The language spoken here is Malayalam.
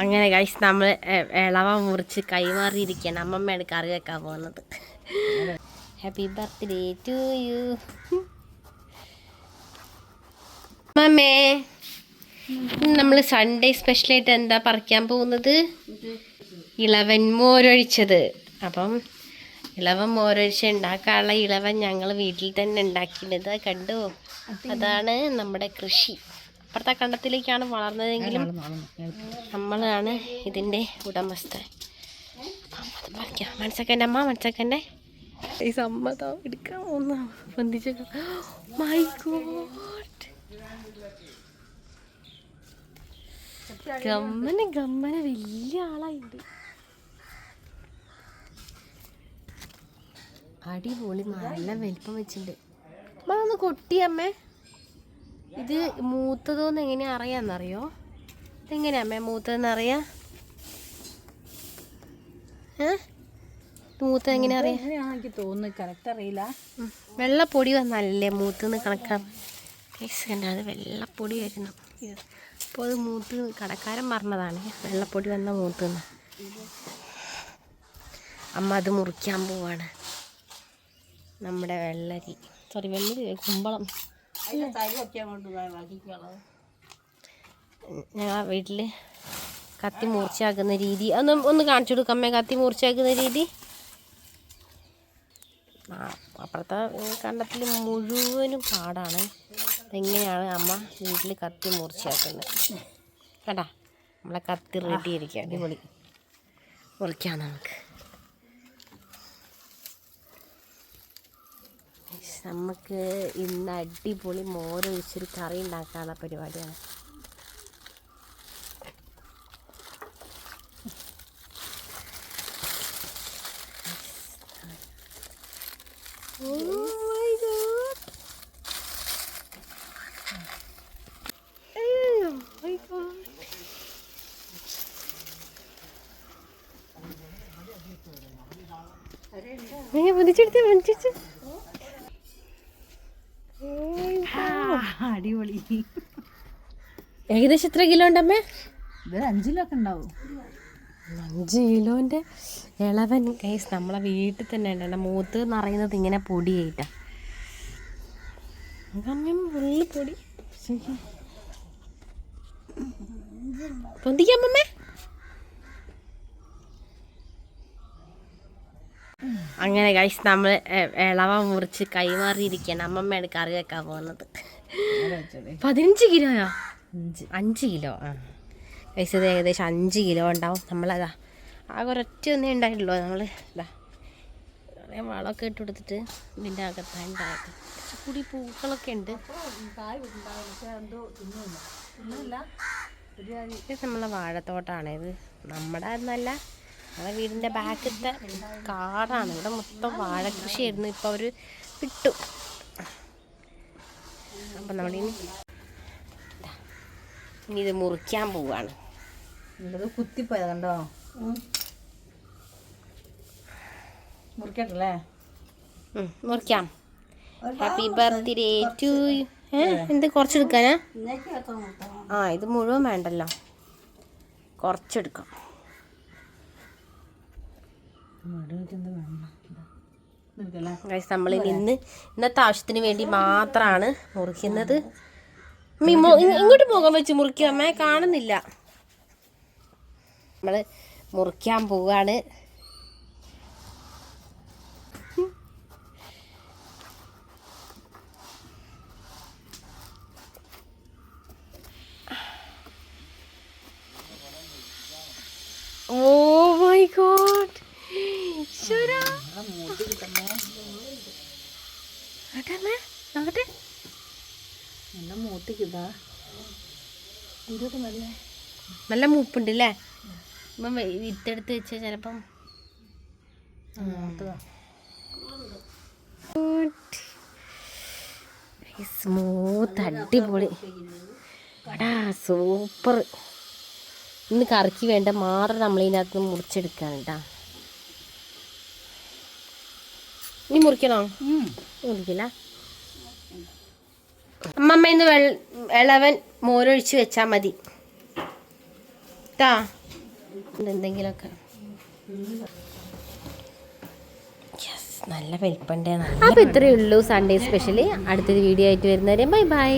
അങ്ങനെ ഗൈസ് നമ്മൾ ഇളവ മുറിച്ച് കൈമാറിയിരിക്കുകയാണ്. അമ്മമ്മയാണ് കറി വെക്കാൻ പോകുന്നത്. ഹാപ്പി ബർത്ത്ഡേ ടു യു അമ്മമ്മേ. നമ്മൾ സൺഡേ സ്പെഷ്യലായിട്ട് എന്താ പറിക്കാൻ പോകുന്നത്? ഇളവൻ മോരൊഴിച്ചത്. അപ്പം ഇളവൻ മോരൊഴിച്ച് ഉണ്ടാക്കാനുള്ള ഇളവൻ ഞങ്ങൾ വീട്ടിൽ തന്നെ ഉണ്ടാക്കിയത് കണ്ടു. അതാണ് നമ്മുടെ കൃഷി. അപ്പുറത്തെ കണ്ടത്തിലേക്കാണ് വളർന്നതെങ്കിലും നമ്മളാണ് ഇതിൻ്റെ ഉടമസ്ഥൻ. അപ്പം അത് പറിക്കാം. 1 സെക്കൻഡ് അമ്മ, 1 സെക്കൻഡ്. ഈ സമ്മതം എടുക്കാൻ പോകുന്ന പൊന്തിച്ച. മൈ ഗോഡ്, ഗമ്മന വലിയ ആളായിട്ടുണ്ട്. അടിപൊളി, നല്ല വലിപ്പം വെച്ചിട്ടുണ്ട്. അമ്മ ഒന്ന് കൊട്ടിയമ്മേ. ഇത് മൂത്തതോന്ന് എങ്ങനെയാ അറിയാന്നറിയോ? ഇതെങ്ങനെയാ അമ്മേ മൂത്തതെന്ന് അറിയാ? മൂത്ത എങ്ങനെയാ അറിയാ? എനിക്ക് തോന്നുന്നു, കറക്റ്റ് അറിയില്ല. വെള്ളപ്പൊടി വന്നാലല്ലേ മൂത്തെന്ന് കണക്കാം. കണ്ടാൽ വെള്ളപ്പൊടി വരുന്നു. അപ്പോൾ അത് മൂത്ത് കടക്കാരൻ പറഞ്ഞതാണ്, വെള്ളപ്പൊടി വന്ന മൂത്തെന്ന്. അമ്മ അത് മുറിക്കാൻ പോവാണ്. നമ്മുടെ വെള്ളരി, കുമ്പളം. ഞങ്ങൾ വീട്ടിൽ കത്തി മൂർച്ചയാക്കുന്ന രീതി ഒന്ന് കാണിച്ചു കൊടുക്കാം അമ്മേ. കത്തി മൂർച്ചയാക്കുന്ന രീതി അപ്പുറത്തെ കണ്ടത്തിൽ മുഴുവനും പാടാണ്. എങ്ങനെയാണ് അമ്മ വീട്ടിൽ കത്തി മൂർച്ചയാക്കുന്നത് കേട്ടാ. നമ്മളെ കത്തി റെഡി ആയിരിക്കുക. അടിപൊളി. മുറിക്കാം നമുക്ക്. നമുക്ക് ഇന്ന് അടിപൊളി മോരൊഴിച്ചൊരു കറി ഉണ്ടാക്കാനുള്ള പരിപാടിയാണ്. അടിപൊളി. ഏകദേശം എത്ര കിലോ ഉണ്ടമ്മേ? ഇത് 5 കിലോ ഒക്കെ ഉണ്ടാവും. 5 കിലോൻ്റെ ഇളവൻ കേസ് നമ്മളെ വീട്ടിൽ തന്നെ ഉണ്ട്. മൂത്ത് നിറയുന്നത് ഇങ്ങനെ പൊടിയായിട്ടാ. ഫുള്ള് പൊടി. പൊന്തിക്കാമ്മേ. അങ്ങനെ ഗൈസ് നമ്മൾ ഇളവ മുറിച്ച് കൈമാറിയിരിക്കുകയാണ്. അമ്മമ്മയാണ് കറി വെക്കാൻ പോകുന്നത്. 15 കിലോയോ? 5 കിലോ. ഗൈസ് ഇത് ഏകദേശം 5 കിലോ ഉണ്ടാവും. നമ്മളതാ ആകെ ഒരൊറ്റ ഒന്നേ ഉണ്ടായിട്ടുള്ളൂ. നമ്മൾ ഇതാ കുറേ വളമൊക്കെ ഇട്ട് കൊടുത്തിട്ട് ഇതിൻ്റെ അകത്താണ് ഉണ്ടായത്. കൂടി പൂക്കളൊക്കെ ഉണ്ട്. ഇത് നമ്മളെ വാഴത്തോട്ടാണ്. ഇത് നമ്മുടെ എന്നല്ല, നമ്മുടെ വീടിൻ്റെ ബാക്കിലത്തെ കാടാണ്. ഇവിടെ മൊത്തം വാഴ കൃഷിയായിരുന്നു. ഇപ്പോൾ അവർ വിട്ടു. അപ്പം നമ്മളിനി ഇത് മുറിക്കാൻ പോവാണ്. കുത്തിപ്പോയത് കണ്ടോ? മുറിക്കട്ടല്ലേ? മുറിക്കാം. Happy birthday to you. എന്ത് കുറച്ചെടുക്കാനാ? ഇത് മുഴുവൻ വേണ്ടല്ലോ, കുറച്ചെടുക്കാം. നമ്മളിനി ഇന്നത്തെ ആവശ്യത്തിന് വേണ്ടി മാത്രമാണ് മുറിക്കുന്നത്. ഇങ്ങോട്ട് പോകാൻ വെച്ച് മുറിക്കുക അമ്മേ, കാണുന്നില്ല. നമ്മൾ മുറിക്കാൻ പോവാണ്. Oh my God. നല്ല മൂപ്പുണ്ട് അല്ലേ? ഇപ്പം വിത്തെടുത്ത് വെച്ചാൽ ചിലപ്പം സ്മൂത്ത്, അടിപൊളി. എടാ സൂപ്പർ. ഇന്ന് കറിക്ക് വേണ്ട മാത്രം നമ്മളിതിനകത്ത് മുറിച്ചെടുക്കാണ് കേട്ടോ. നീ മുറിക്കണോ? മുറിക്കില്ല. അമ്മമ്മ ഇന്ന് ഇളവൻ മോരൊഴിച്ച് വെച്ചാൽ മതി കേട്ടാ. എന്തെങ്കിലുമൊക്കെ നല്ല വലിപ്പണ്ടേ. അപ്പോൾ ഇത്രയേ ഉള്ളൂ സൺഡേ സ്പെഷ്യൽ. അടുത്തൊരു വീഡിയോ ആയിട്ട് വരുന്നവരെ ബൈ ബൈ.